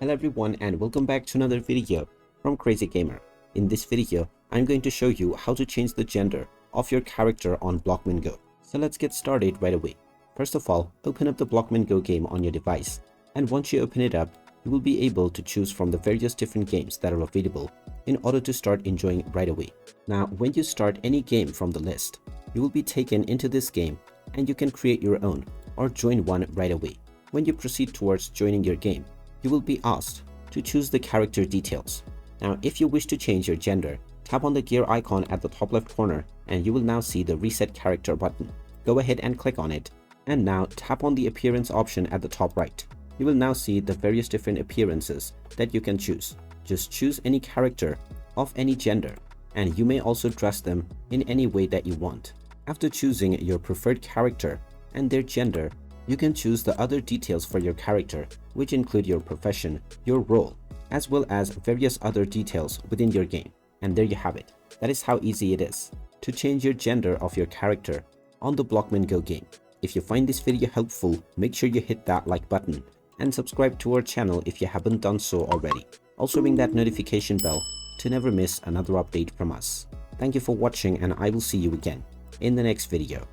Hello everyone and welcome back to another video from Crazy Gamer. In this video, I'm going to show you how to change the gender of your character on Blockman GO. So let's get started right away. First of all, open up the Blockman GO game on your device, and once you open it up, you will be able to choose from the various different games that are available in order to start enjoying right away. Now, when you start any game from the list, you will be taken into this game and you can create your own or join one right away. When you proceed towards joining your game, you will be asked to choose the character details. Now, if you wish to change your gender, tap on the gear icon at the top left corner and you will now see the reset character button. Go ahead and click on it, and now tap on the appearance option at the top right. You will now see the various different appearances that you can choose. Just choose any character of any gender, and you may also dress them in any way that you want. After choosing your preferred character and their gender, you can choose the other details for your character, which include your profession, your role, as well as various other details within your game. And there you have it. That is how easy it is to change your gender of your character on the Blockman GO game. If you find this video helpful, make sure you hit that like button and subscribe to our channel if you haven't done so already. Also ring that notification bell to never miss another update from us. Thank you for watching, and I will see you again in the next video.